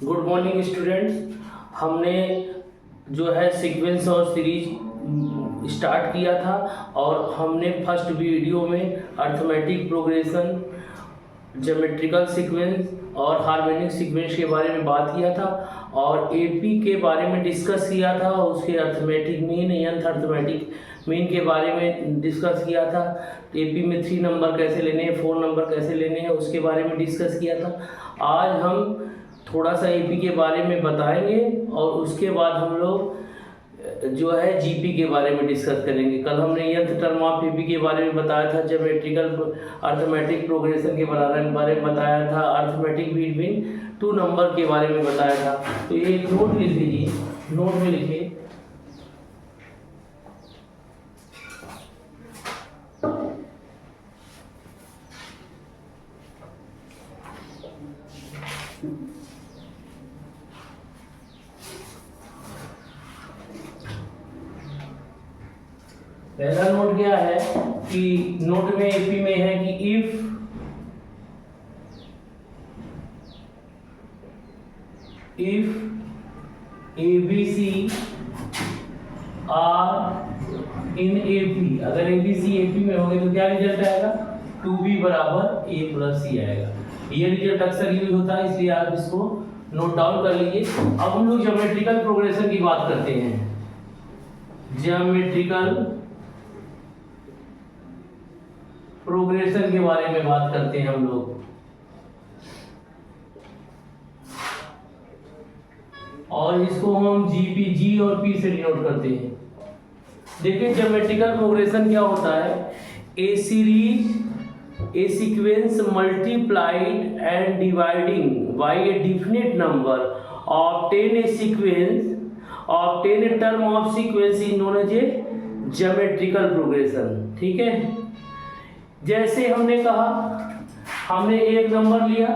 Good morning students. हमने जो है सीक्वेंस और सीरीज स्टार्ट किया था और हमने फर्स्ट वीडियो में अर्थमेटिक प्रोग्रेशन, ज्योमेट्रिकल सीक्वेंस और हार्मोनिक सीक्वेंस के बारे में बात किया था और एपी के बारे में डिस्कस किया था। उसके अर्थमेटिक मीन यंत्र अर्थमेटिक मीन के बारे में डिस्कस किया था। एपी में 3 नंबर कैसे लेने हैं, 4 नंबर कैसे लेने हैं, उसके बारे में डिस्कस किया था। आज हम थोड़ा सा एपी के बारे में बताएंगे और उसके बाद हम लोग जो है जीपी के बारे में डिस्कस करेंगे। कल हमने यंत्र टर्म ऑफ एपी के बारे में बताया था, ज्योमेट्रिकल अर्थमेटिक प्रोग्रेशन के बारे में बताया था, अर्थमेटिक बिटवीन 2 नंबर के बारे में बताया था। तो ये एक नोट लिख लीजिए, नोट में लिखिए पहला नोट क्या है कि नोट में एपी में है कि if ABC are in AP, अगर ABC एपी में होंगे तो क्या रिजल्ट आएगा, 2B बराबर A प्लस C आएगा। ये रिजल्ट अक्सर यूज होता है, इसलिए आप इसको नोट डाउन कर लीजिए। अब हम लोग ज्योमेट्रिकल प्रोग्रेशन की बात करते हैं। ज्योमेट्रिकल प्रोग्रेशन के बारे में बात करते हैं हम लोग, और इसको हम जी और पी से डिनोट करते हैं। देखिए ज्योमेट्रिकल प्रोग्रेशन क्या होता है, a series a sequence multiplied and dividing by a definite number obtain a sequence obtain a term of sequence is known as a geometrical progression. ठीक है, जैसे हमने कहा, हमने एक नंबर लिया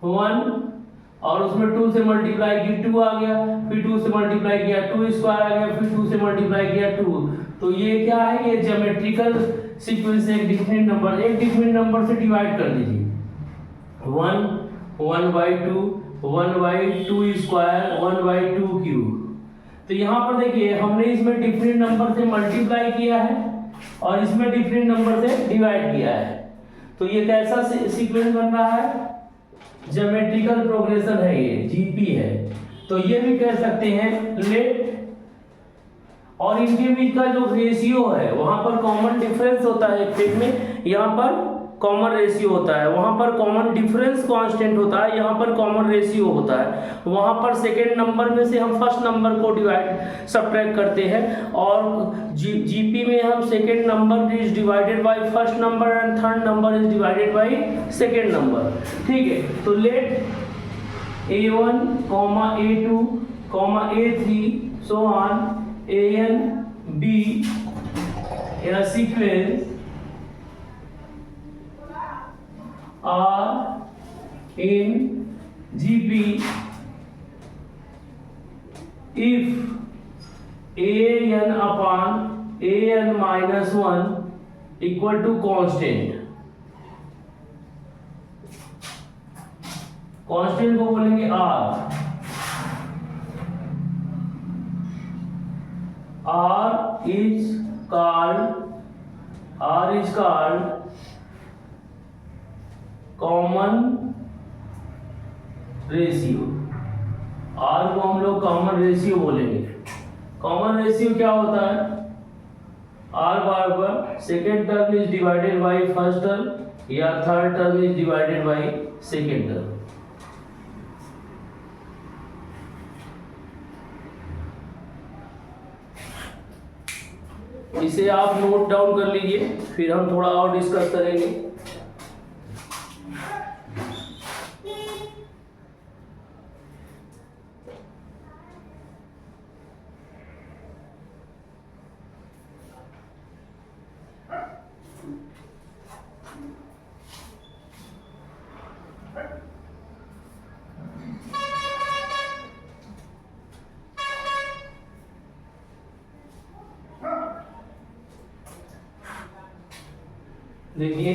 1 और उसमें 2 से मल्टीप्लाई की 2 आ गया, फिर 2 से मल्टीप्लाई किया 2 स्क्वायर आ गया, फिर 2 से मल्टीप्लाई किया 2। तो ये क्या है, ये ज्योमेट्रिकल सीक्वेंस है। एक डिफरेंट नंबर से डिवाइड कर दीजिए, 1/2 1/2 स्क्वायर 1/2 क्यूब। तो यहाँ पर देखिए हमने इसमें डिफरेंट नंबर से मल्टीप्लाई किया है और इसमें डिफरेंट नंबर से डिवाइड किया है। तो ये कैसा सीक्वेंस बन रहा है, ज्योमेट्रिकल प्रोग्रेशन है, ये जीपी है। तो ये भी कह सकते हैं लेट, और इनके बीच का जो रेशियो है वहां पर कॉमन डिफरेंस होता है, एक में यहाँ पर कॉमन रेशियो होता है, वहां पर कॉमन डिफरेंस कांस्टेंट होता है, यहाँ पर कॉमन रेशियो होता है। वहां पर सेकेंड नंबर में से हम फर्स्ट नंबर को सब्ट्रैक्ट करते हैं और जीपी में हम second number is divided by first number and third number is divided by second number. ठीक है, तो late A1, A2, A3 so on AN B a sequence are in GP if AN upon AN minus 1 equal to constant। Constant को बोलेंगे R। R is called common ratio. R को हम लोग common ratio बोलेंगे। Common ratio क्या होता है, R बराबर second term is divided by first term या third term is divided by second term. इसे आप नोट डाउन कर लीजिए, फिर हम थोड़ा और डिस्कस करेंगे। देखिए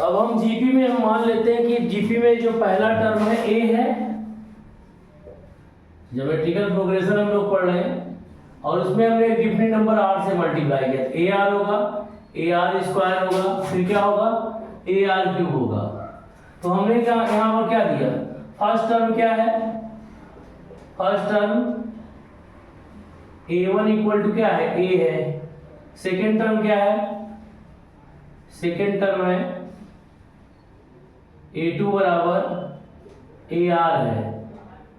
अब हम जीपी में हम मान लेते हैं कि जीपी में जो पहला टर्म है ए है, ज्योमेट्रिकल प्रोग्रेशन हम लोग पढ़ रहे हैं, और उसमें हमने एक डिफरेंट नंबर आर से मल्टीप्लाई किया। ए आर होगा, ए आर स्क्वायर होगा, फिर क्या होगा, ए आर क्यूब होगा। तो हमने क्या यहाँ पर क्या दिया, फर्स्ट टर्म क्या है, first term a1 equal to क्या है, a है। सेकेंड टर्म क्या है, सेकेंड टर्म है a2 बराबर ar है।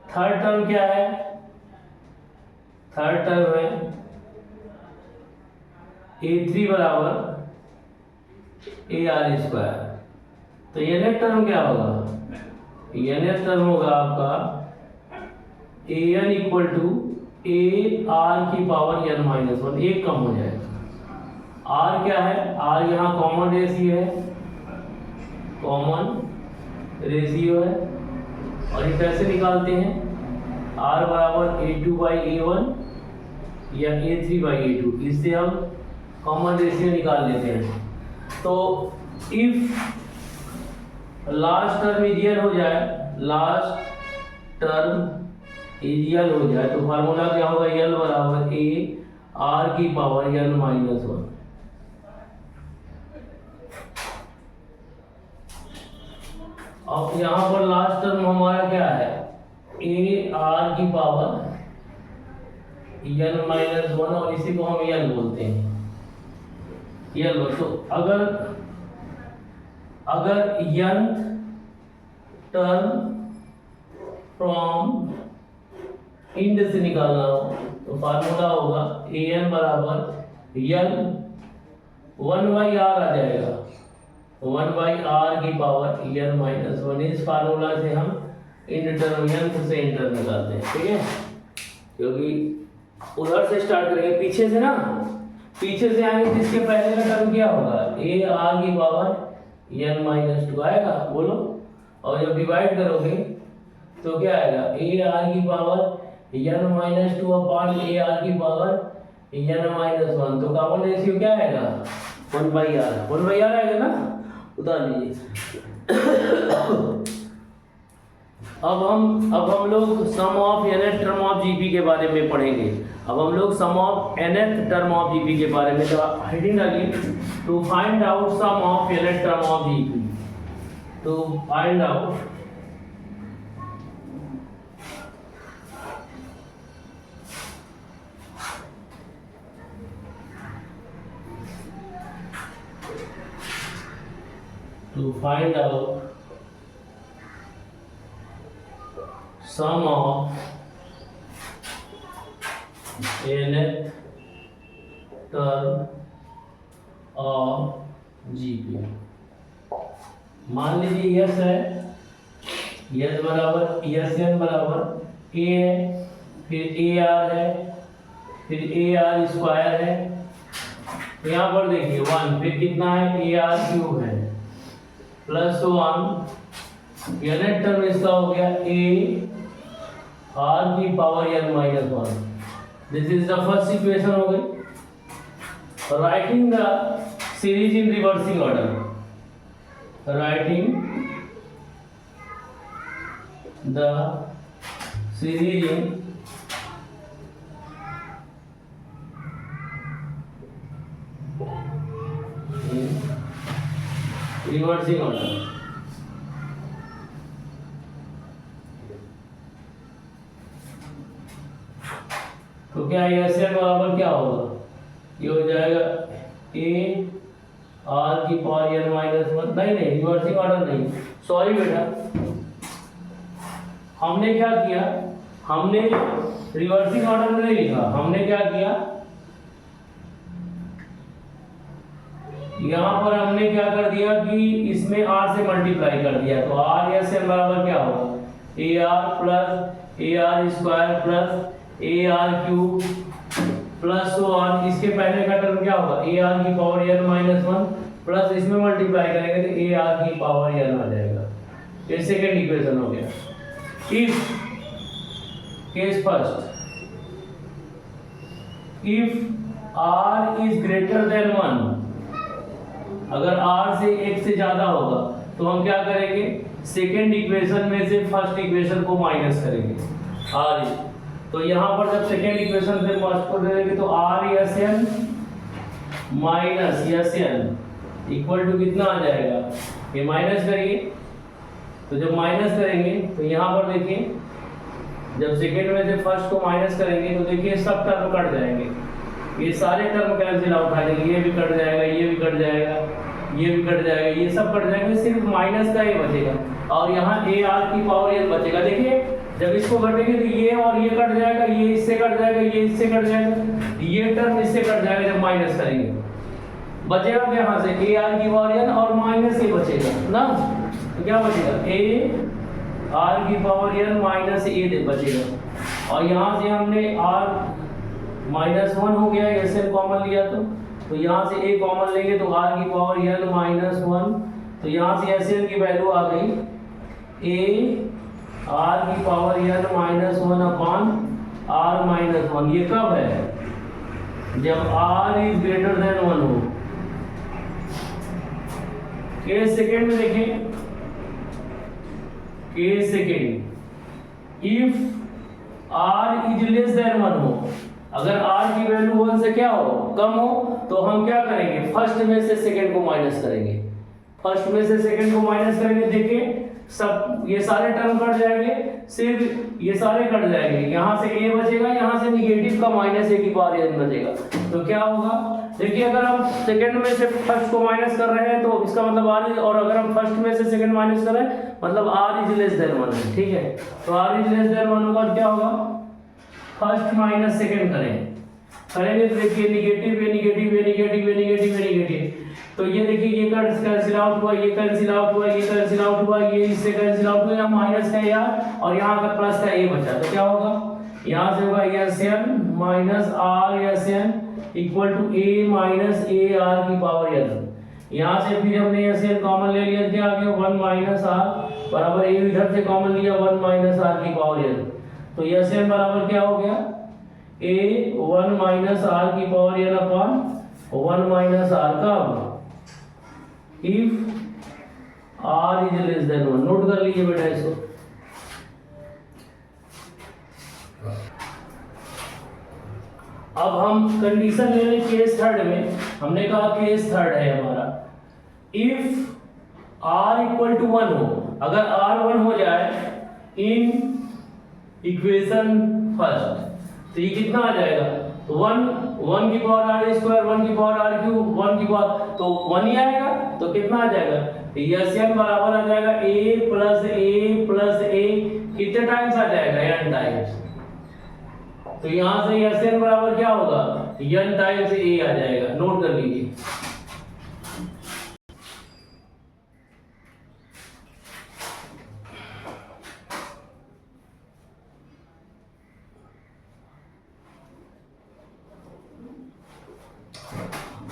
थर्ड टर्म क्या है, थर्ड टर्म है a3 बराबर ar स्क्वायर। तो ये नेक्स्ट टर्म क्या होगा, ये नेक्स्ट टर्म होगा आपका an equal to A R की पावर n माइनस 1, एक कम हो जाएगा। r क्या है, r यहाँ कॉमन रेशियो है, कॉमन रेशियो है, और ये कैसे निकालते हैं, r बराबर a2 बाई a1 या a3 बाई a2, इससे हम कॉमन रेशियो निकाल लेते हैं। तो इफ लास्ट टर्म इडियल हो जाए, लास्ट टर्म इडियल हो जाए, तो फार्मूला क्या होगा, l बराबर a r की पावर n माइनस 1। अब यहाँ पर लास्ट टर्म हमारा क्या है, a r की पावर n माइनस 1, और इसी को हम l बोलते हैं, l। तो अगर nth टर्म फ्रॉम इंड से निकालना हो तो फार्मूला होगा an बराबर n 1 बाई r आ जाएगा, 1 बाई r की पावर n माइनस 1। इस फार्मूला से हम इंड टर्म n से इंड टर्म निकालते हैं, ठीक है, क्योंकि उधर से स्टार्ट करेंगे, पीछे से ना, पीछे से आएंगे, जिसके पहले का टर्म क्या होगा, a r की पावर n माइनस 2 आएगा, बोलो। और जब डिवाइड करोगे तो क्या आएगा, a r की power n minus 2 upon a r की पावर n माइनस 1। तो कॉमन रेशियो क्या आएगा, 1 बाई r, 1 बाई r आएगा ना, उतार लीजिए। अब हम लोग sum of nth term of GP के बारे में पढ़ेंगे। अब हम लोग sum of nth term of GP के बारे में, तो हेडिंग डालिए, to find out sum of nth term of GP, to find out sum of nth term of GP। मान लीजिए यस है, यस बराबर यस एन बराबर ए है, फिर ए आर है, फिर ए आर स्क्वायर है, यहाँ पर देखिए 1, फिर कितना है, ए आर क्यूब है, प्लस 1, यूनिट टर्म इसका हो गया ए आर की power n minus 1। This is the first equation हो गई। Writing the series in reversing order, writing the series in reversing order. तो क्या एस एन बराबर क्या होगा, ये हो जाएगा ए आर की पावर n माइनस 1। नहीं रिवर्सिंग ऑर्डर नहीं, सॉरी बेटा, हमने क्या किया, हमने रिवर्सिंग ऑर्डर में नहीं लिखा, हमने क्या किया, यहाँ पर हमने क्या कर दिया कि इसमें r से मल्टीप्लाई कर दिया। तो r एस एन बराबर क्या होगा, A are plus A R square plus A R cube plus 1, इसके पहले का टर्म क्या होगा, ए आर की पावर n माइनस 1 प्लस इसमें मल्टीप्लाई करेंगे तो ए आर की पावर n आ जाएगा। ये सेकेंड इक्वेशन हो गया। If case first, if r is greater than 1, अगर r से x से ज्यादा होगा तो हम क्या करेंगे, सेकेंड इक्वेशन में से फर्स्ट इक्वेशन को माइनस करेंगे r। तो यहाँ पर जब सेकेंड इक्वेशन से फर्स्ट को देंगे तो r S N minus S N equal to कितना आ जाएगा, ये माइनस करिए। तो जब माइनस करेंगे तो यहाँ पर देखिए, जब सेकेंड में से फर्स्ट को माइनस करेंगे तो देखिए सब टर्म कट जाएंगे, ये सारे टर्म कैंसिल आउट आ जाएंगे, ये भी कट जाएगा, ये भी कट जाएगा, ये भी कट जाएगा, ये सब कट जाएंगे, सिर्फ माइनस का ही बचेगा और यहाँ ए आर की पावर एन बचेगा। देखिए जब इसको कटेंगे तो ये और ये कट जाएगा, ये इससे कट जाएगा, ये इससे कट जाएगा, ये टर्म इससे कट जाएगा। जब माइनस करेंगे बचेगा क्या, यहाँ से ए आर की पावर एन और माइनस ए बचेगा ना, तो क्या बचेगा, ए आर की पावर एन माइनस ए बचेगा। और यहाँ से हमने आर माइनस वन हो गया, एस एन कॉमन लिया तो यहाँ से ए कॉमन लेंगे तो आर की पावर एन माइनस वन, तो यहाँ से एस एन की वैल्यू आ गई ए आर की power N minus one upon R minus one. ये कब है, जब R is greater than one हो। केस सेकेंड में देखें, case second if R is less than one हो, अगर r की वैल्यू 1 से क्या हो, कम हो, तो हम क्या करेंगे, फर्स्ट में से सेकंड को माइनस करेंगे, फर्स्ट में से सेकंड को माइनस करेंगे। देखिए सब ये सारे टर्म कट जाएंगे, सिर्फ ये सारे कट जाएंगे, यहाँ से a बचेगा, यहाँ से निगेटिव का माइनस a की पावर n बचेगा। तो क्या होगा, देखिए अगर हम सेकंड में से फर्स्ट को माइनस कर रहे हैं तो इसका मतलब r, और अगर हम फर्स्ट में से सेकंड माइनस कर रहे हैं मतलब r इज लेस देन 1 है, ठीक है। तो r इज लेस देन 1 होगा, क्या होगा, फर्स्ट माइनस सेकंड करेंगे तो देखिए निगेटिव ये निगेटिव ये निगेटिव ये निगेटिव ये निगेटिव, तो ये देखिए ये कैंसिल आउट हुआ, ये कैंसिल आउट हुआ, ये कैंसिल आउट हुआ, ये इससे कैंसिल आउट हुआ, यहाँ माइनस है यार और यहाँ का प्लस का ए बचा, तो क्या होगा, यहाँ से होगा S N minus R S N equal to A minus A R की पावर एन। यहाँ से फिर हमने एस एन कॉमन ले लिया, क्या आ गया, वन माइनस आर बराबर ए, इधर से कॉमन लिया वन माइनस आर की पावर एन। तो एस एन बराबर क्या हो गया, ए वन माइनस आर की power N upon one minus R, कब, if R is less than one. Note कर लीजिए बेटा इसको। अब हम कंडीशन ले लें केस थर्ड में, हमने कहा केस थर्ड है हमारा, if R equal to one हो, अगर आर वन हो जाए इन इक्वेशन फर्स्ट, तो ये कितना आ जाएगा, वन की पावर आर स्क्वायर, वन की पावर आर क्यूब, वन की पावर, तो वन ही आएगा, तो कितना आ जाएगा, एस एन बराबर आ जाएगा ए प्लस ए, कितने टाइम्स आ जाएगा, एन टाइम्स। तो यहां से एस एन बराबर क्या होगा, एन टाइम्स ए आ जाएगा। नोट कर लीजिए।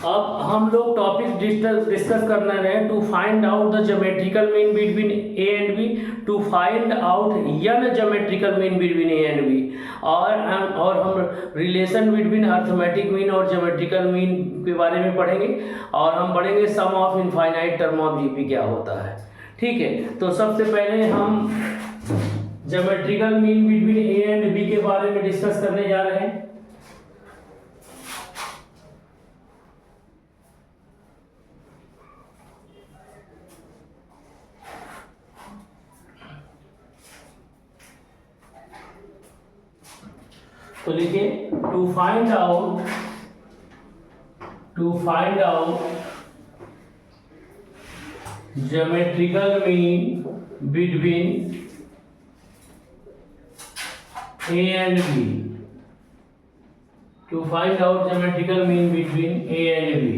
अब हम लोग टॉपिक डिस्कस करना है, to find out the geometrical mean between A and B, to find out N geometrical mean between A and B, और हम रिलेशन बिटवीन अर्थमेटिक मीन और ज्योमेट्रिकल मीन के बारे में पढ़ेंगे, और हम पढ़ेंगे sum of infinite term of GP क्या होता है, ठीक है। तो सबसे पहले हम geometrical mean between A and B के बारे में डिस्कस करने जा रहे हैं। तो लिखिए, to find out geometrical mean between A and B, to find out geometrical mean between A and B.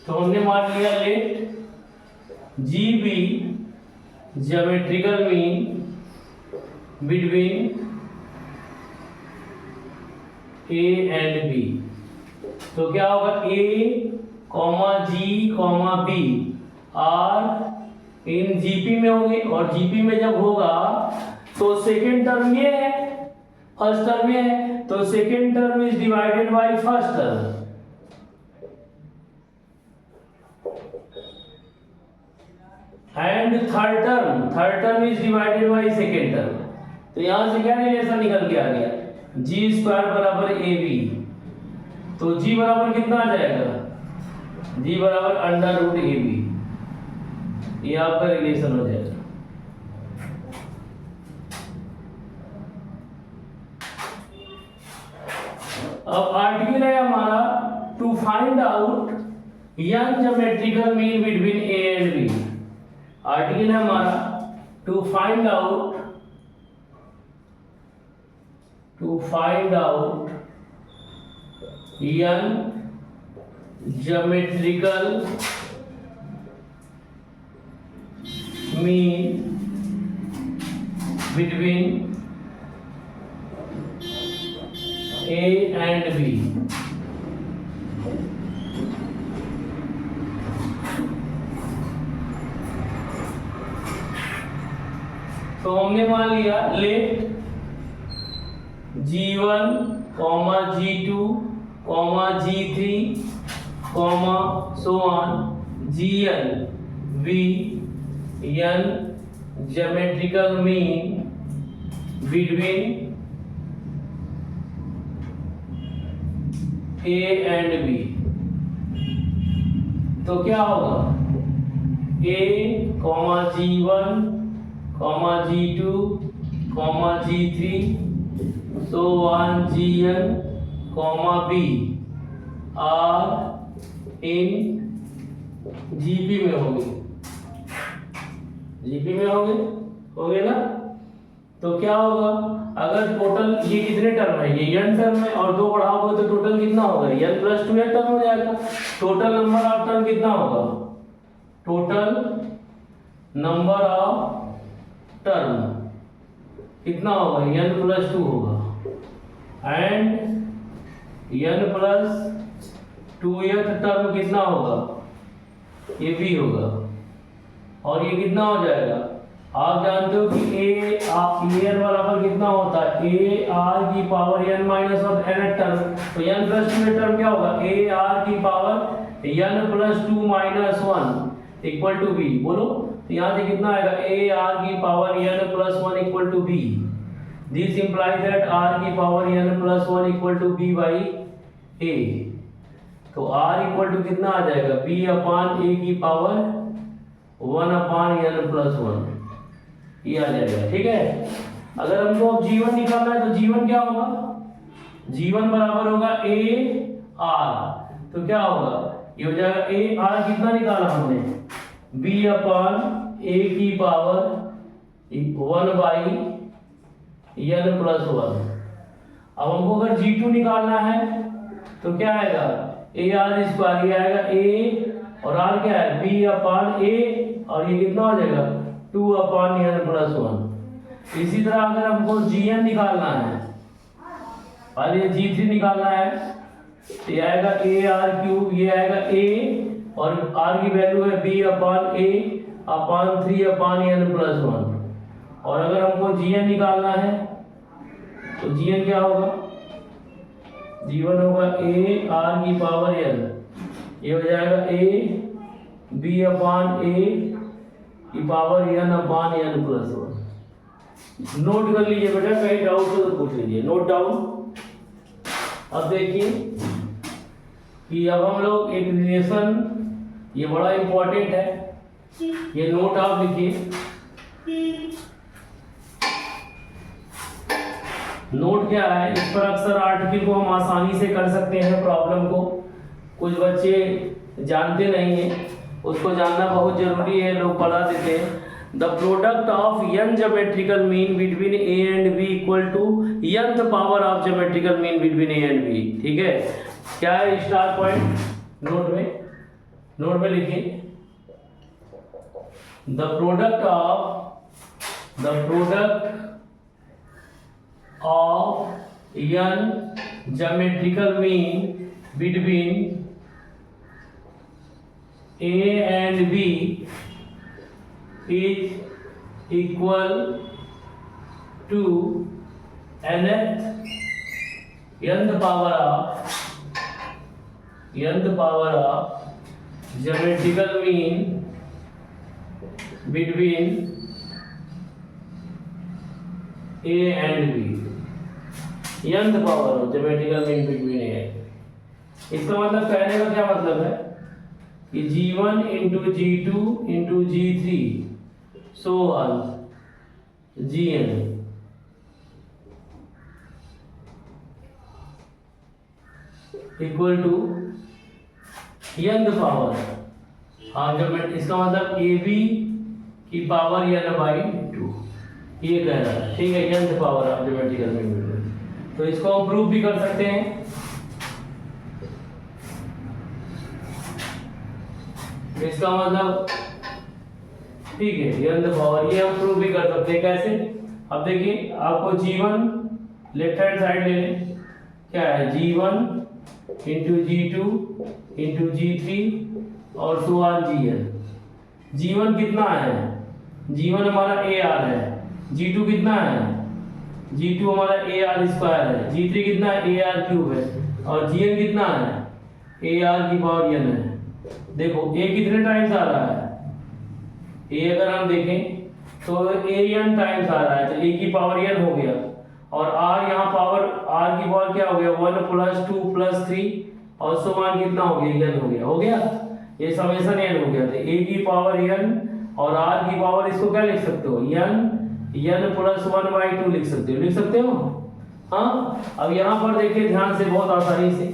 तो हमने मान लिया let G be geometrical mean between A and B. तो क्या होगा, A comma G comma B are in GP में होंगे, और जीपी में जब होगा तो सेकेंड टर्म ये है, फर्स्ट टर्म ये है, तो second term is divided by first term, and third term is divided by second term. तो यहां से क्या रिलेशन निकल के आ गया, जी स्क्वायर बराबर ए बी। तो जी बराबर कितना आ जाएगा, जी बराबर अंडर रूट ए बी, ये आपका रिलेशन हो जाएगा। अब आर्टिकल है हमारा to find out N geometrical mean between A and B. Article है हमारा to find out N geometrical mean between A and B। तो हमने मान लिया let G1, G2, G3, so on Gn V n geometrical mean between A and B। तो क्या होगा, A, G1, G2, G3, so on Gn, B are in GP में होंगे, GP में होंगे ना। तो क्या होगा, अगर टोटल ये कितने टर्म है, ये n टर्म है और दो बढ़ाओगे तो टोटल कितना होगा, n प्लस 2 टर्म हो जाएगा। टोटल नंबर ऑफ टर्म कितना होगा, टोटल नंबर ऑफ टर्म कितना होगा, n प्लस 2 होगा and n plus 2th term कितना होगा, ये भी होगा। और ये कितना हो जाएगा, आप जानते हो कि ए बराबर कितना होता है, ए आर की पावर n माइनस और n टर्म। तो n प्लस 2 टर्म क्या होगा, ए आर की power n plus 2 minus 1 equal to B. बोलो, तो यहाँ से कितना आएगा, ए आर की power n plus 1 equal to B. This implies that R की power n plus 1 equal to B by A. तो r इक्वल टू कितना आ जाएगा, b अपान a की पावर 1 अपान n प्लस 1, ये आ जाएगा। ठीक है, अगर हमको अब G1 निकालना है तो G1 क्या होगा, G1 बराबर होगा A R। तो क्या होगा, ये हो जाएगा A R, कितना निकाला हमने, B अपान A की पावर 1 बाई n प्लस 1। अब हमको अगर G2 निकालना है तो क्या आएगा, A R स्क्वायर, ये आएगा A और R क्या है, B अपान A, और ये कितना हो जाएगा 2 अपान n प्लस 1। इसी तरह अगर हमको Gn निकालना है, पहले G3 निकालना है तो ये आएगा A R क्यूब, ये आएगा A और R की वैल्यू है B upon A upon 3 upon n plus 1। और अगर हमको Gn निकालना है तो Gn क्या होगा, G1 होगा A R की पावर n, ये हो जाएगा A B अपान A की पावर n अपान n प्लस 1। नोट कर लीजिए बेटा, कहीं डाउट हो तो पूछ लीजिए, नोट डाउन। अब देखिए कि अब हम लोग एक रिलेशन, ये बड़ा इंपॉर्टेंट है, ये नोट आप लिखिए। नोट क्या है, इस पर अक्सर आर्टिकल को हम आसानी से कर सकते हैं, प्रॉब्लम को कुछ बच्चे जानते नहीं हैं, उसको जानना बहुत जरूरी है, लोग पढ़ा देते हैं। The product of n geometrical mean between a and b equal to nth power of geometrical mean between a and b। ठीक है, क्या है स्टार पॉइंट, नोट में लिखिए, the product of n geometrical mean between A and B is equal to nth power of geometrical mean between a and b, nth power हो geometrical mean between A and B. इसका मतलब कहने का क्या मतलब है कि g1 into g2 into g3 so on gn equal to nth power. हाँ जब इसका मतलब ए बी की पावर n बाई 2 ये कह रहा है, ठीक है, nth पावर आप ज्योमेट्रिकल मीन। तो इसको हम प्रूव भी कर सकते हैं। इसका मतलब ठीक है nth पावर, ये हम प्रूव भी कर सकते हैं। कैसे? अब देखिए आपको g1 लेफ्ट हैंड साइड ले लें, क्या है g1 into g2 into g3 और सो ऑन gn। g1 कितना है? g1 हमारा ar है। g2 कितना है? g2 हमारा ar स्क्वायर है। g3 कितना है? ar क्यूब है। और gn कितना है? ar की पावर n है। देखो a कितने टाइम्स आ रहा है? a अगर हम देखें तो an टाइम्स आ रहा है, तो a की पावर n हो गया। और r यहाँ पावर, r की पावर क्या हो गया? 1 प्लस 2 प्लस 3 और सो ऑन कितना हो गया? n हो गया। ये समेशन n हो गया। तो a की पावर n और r की पावर, इसको क्या लिख सकते हो? n प्लस 1/2 लिख सकते हो। हाँ अब यहाँ पर देखिए ध्यान से, बहुत आसानी से।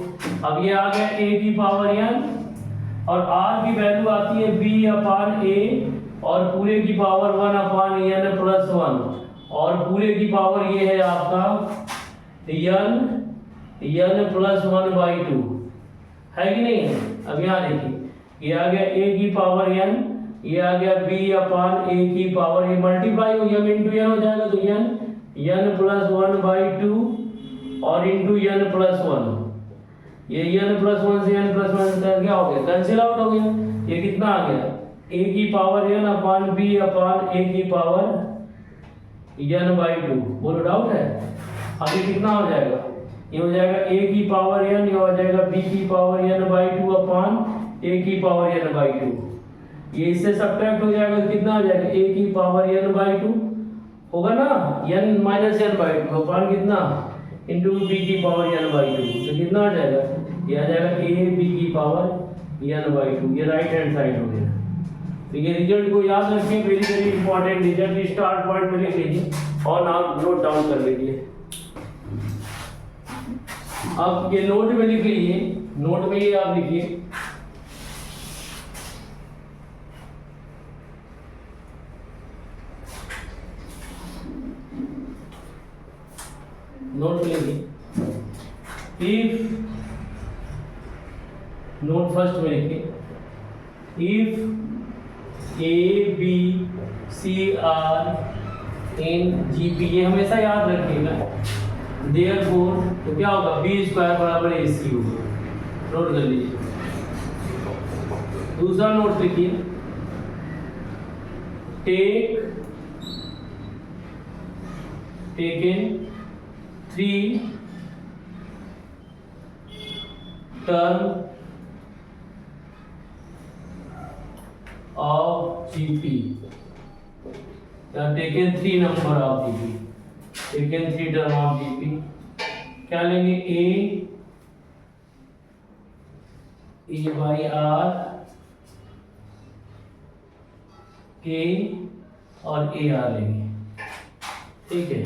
अब ये आ गया a की पावर n और r की वैल्यू आती है b अपान a और पूरे की पावर 1 अपान n प्लस 1 और पूरे की पावर ये है आपका n प्लस 1/2 है कि नहीं है? अब यहाँ देखिए ये आ गया a की पावर n, ये आ गया b अपान a की पावर, ये मल्टीप्लाई हो m इंटू n हो जाएगा। तो n प्लस 1/2 और इंटू n प्लस 1, ये n प्लस 1 से n प्लस 1 क्या हो गया? कैंसिल आउट हो गया। ये कितना आ गया? a की power n upon b upon a की पावर n/2। बोलो डाउट है? अब ये कितना हो जाएगा? ये हो जाएगा a की पावर n, ये हो जाएगा b की पावर n/2 अपान a की पावर n/2। ये इससे सब्ट्रैक्ट हो जाएगा तो कितना हो जाएगा? a की पावर n/2 होगा ना, n माइनस n/2 अपान कितना? इंटू b की पावर n/2। तो कितना आ जाएगा? ये आ जाएगा a b की पावर n/2। ये राइट हैंड साइड हो गया। तो ये रिजल्ट को याद रखिए, very very important result. Start point में लिख लीजिए और आप नोट डाउन कर लीजिए। अब ये नोट में लिख लीजिए, नोट में ये आप लिखिए नोट में लिखिए इफ, नोट फर्स्ट में लिखिए if A B C are in GP, ये हमेशा याद रखिएगा। देयरफॉर तो क्या होगा? बी स्क्वायर बराबर ए सी होगा। नोट कर लीजिए। दूसरा नोट लिखिए taken 3 term of GP, taken 3 number of GP, taken 3 term of GP। क्या लेंगे? A बाई R, A और AR लेंगे, ठीक है।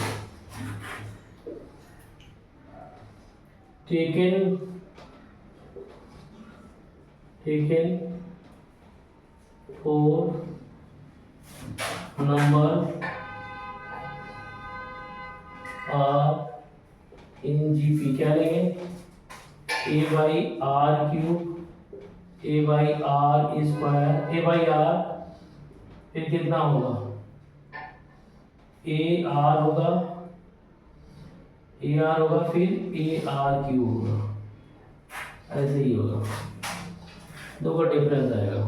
Taken 4 number are in GP, क्या लेंगे? a by R cube, a by R square, a by R, फिर कितना होगा? a r होगा, a r होगा, फिर a r क्यूब होगा। ऐसे ही होगा, दो का डिफरेंस आएगा।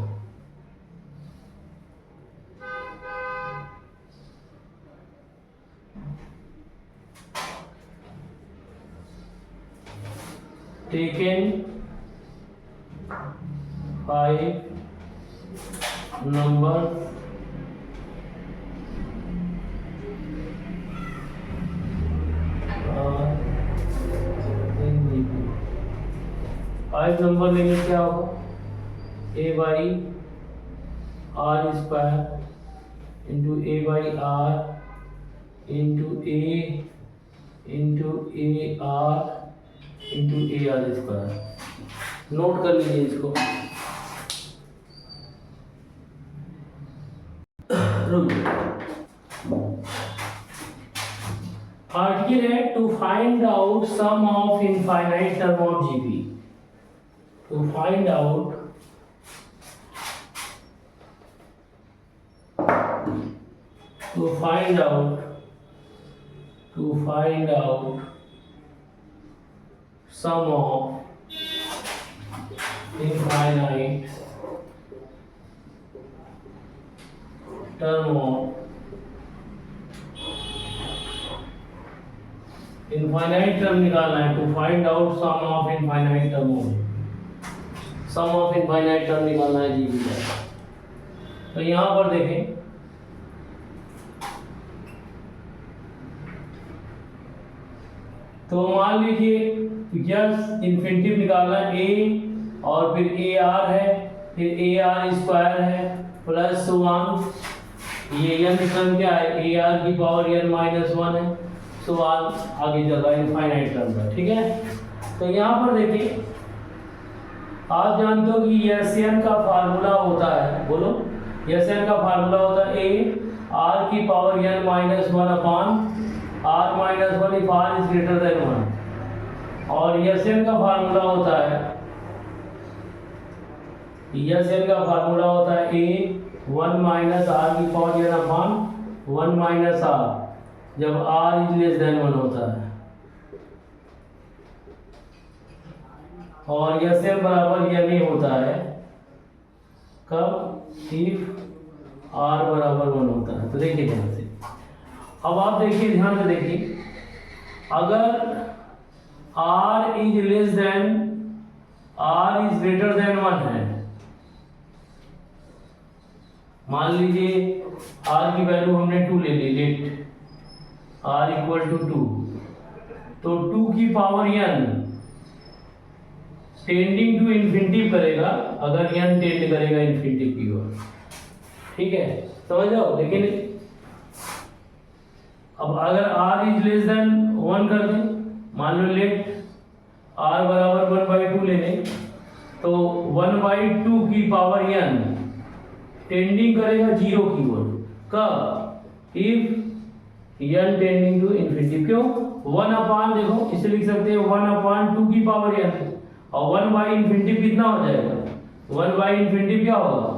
टेकन 5 number 5 नंबर लिमिट क्या होगा, a by R square into A by R into A R into A R square. Note कर लीजिए इसको। आर्टिकल है to find out sum of infinite term of GP. To find out sum of infinite term of infinite term निकालना है। To find out sum of infinite term निकालना है GP का। तो यहां पर देखें, तो मान लीजिए यस इन्फिनिटिव निकालना है ए और फिर ए आर है, फिर ए आर स्क्वायर है प्लस 1, ये n टर्म क्या है, ए आर की पावर n माइनस 1 है। सवाल आगे चल रहा है इनफाइनाइट टर्म का, ठीक है। तो यहाँ पर देखिए, आप जानते हो कि Sn का फार्मूला होता है, बोलो Sn का फार्मूला होता है ए आर की power n minus 1 upon R minus 1 if R is greater than 1। और Sn का फार्मूला होता है, ए 1 माइनस आर की power n upon 1 minus R जब r इज लेस देन 1 होता है। और Sn बराबर n ही होता है कब, इफ r बराबर 1 होता है। तो देखिए ध्यान से, अब आप देखिए ध्यान से देखिए, अगर r is less then, r is greater than 1 है, मान लीजिए r की वैल्यू हमने 2 ले ली, लेट r इक्वल टू 2, तो 2 की power n tending to infinity करेगा अगर n टेंड करेगा इन्फिनिटी की ओर, ठीक है, समझ जाओ। लेकिन अब अगर r इज लेस देन 1 कर दें, मान लो लेट r बराबर 1/2 ले लें, तो 1/2 की पावर n टेंडिंग करेगा 0 की ओर, कब, if n tending to infinity. क्यों, 1 अपान, देखो इसे लिख सकते हैं 1/2 की पावर n, और 1/इन्फिनिटी कितना हो जाएगा, 1/इन्फिनिटी क्या होगा,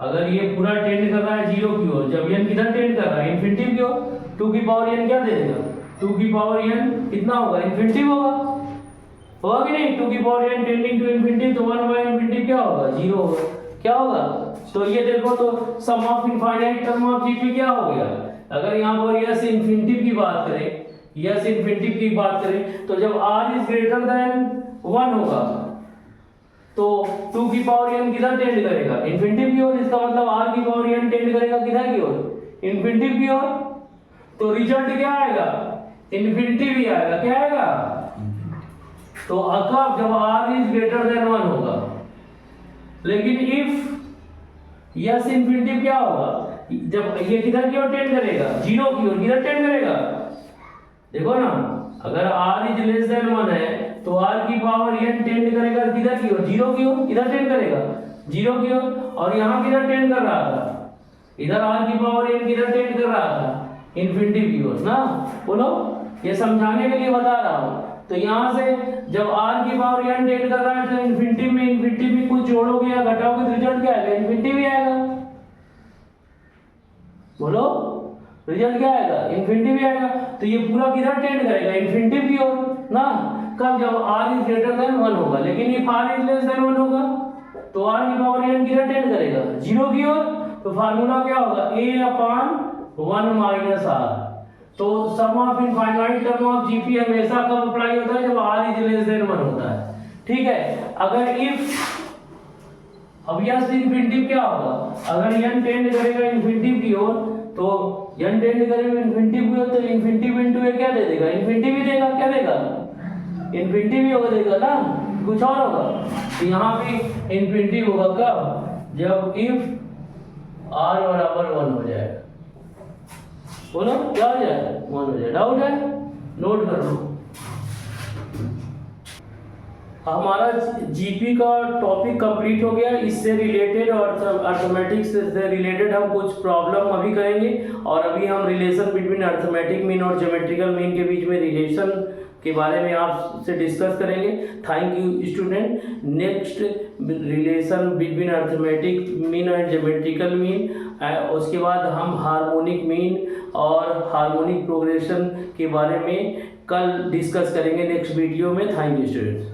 अगर ये पूरा टेंड कर रहा है 0 की ओर, जब n किधर टेंड कर रहा है, इन्फिनिटी की ओर, 2 की पावर n क्या दे देगा, 2 की पावर n कितना होगा, इन्फिनिटी होगा कि नहीं। 2 की power n tending to infinity, तो 1/इन्फिनिटी क्या होगा, 0 होगा। क्या होगा, तो ये देखो, तो sum of infinite term of GP क्या हो गया। अगर यहाँ पर यस इन्फिनिटी की बात करें, तो जब r इज ग्रेटर देन 1 होगा, तो 2 की पावर n किधर टेंड करेगा, इन्फिनिटी की ओर। इसका मतलब r की पावर n टेंड करेगा किधर की ओर, इन्फिनिटी की ओर। तो रिजल्ट क्या आएगा, इन्फिनिटी भी आएगा, क्या आएगा। तो अकब जब r इज ग्रेटर देन 1 होगा, लेकिन इफ यस इन्फिनिटी क्या होगा, जब ये किधर की ओर टेंड करेगा, 0 की ओर, किधर टेंड करेगा, देखो ना, अगर r इज लेस देन 1 है, तो r की पावर n टेंड करेगा किधर की ओर, 0 की ओर, किधर टेंड करेगा, 0 की ओर। और यहाँ किधर टेंड कर रहा था, इधर r की पावर n किधर टेंड कर रहा था, इन्फिनिटी की ओर ना। बोलो, ये समझाने के लिए बता रहा हूँ। तो यहाँ से जब r की पावर n टेंड कर रहा है, तो इन्फिनिटी में कुछ जोड़ोगे या घटाओगे तो रिजल्ट क्या आएगा, इन्फिनिटी भी आएगा। बोलो, रिजल्ट क्या आएगा, इन्फिनिटी भी आएगा। तो ये पूरा किधर टेंड करेगा, इन्फिनिटी की ओर ना। कब, जब r इज ग्रेटर देन 1 होगा। लेकिन if r is less than 1 होगा, तो r की पावर n किधर टेंड करेगा, 0 की ओर। तो फार्मूला क्या होगा, a/1 माइनस r। तो sum of infinite term of GP हमेशा कब अप्लाई होता है, जब r इज लेस देन 1 होता है, ठीक है। अगर इफ, अब यस इन्फिनिटी क्या होगा, अगर n टेंड करेगा इन्फिनिटी की ओर, तो n टेंड करेगा इन्फिनिटी की ओर, तो इन्फिनिटी इनटू a क्या दे देगा, इन्फिनिटी भी देगा, क्या देगा, इन्फिनिटी भी होगा देगा ना। कुछ और होगा। तो यहाँ पे इन्फिनिटी होगा कब, जब इफ r बराबर 1 हो जाए। बोलो क्या हो जाए, 1 हो जाए। डाउट है, नोट कर लो। हमारा जीपी का टॉपिक कंप्लीट हो गया। इससे रिलेटेड और अर्थमेटिक से रिलेटेड हम कुछ प्रॉब्लम अभी करेंगे, और अभी हम रिलेशन बिटवीन अर्थमेटिक मीन और ज्योमेट्रिकल मीन के बीच में रिलेशन के बारे में आपसे डिस्कस करेंगे। Thank you student. Next relation between arithmetic mean and geometrical mean, उसके बाद हम हार्मोनिक मीन और हार्मोनिक प्रोग्रेशन के बारे में कल डिस्कस करेंगे नेक्स्ट वीडियो में। Thank you students.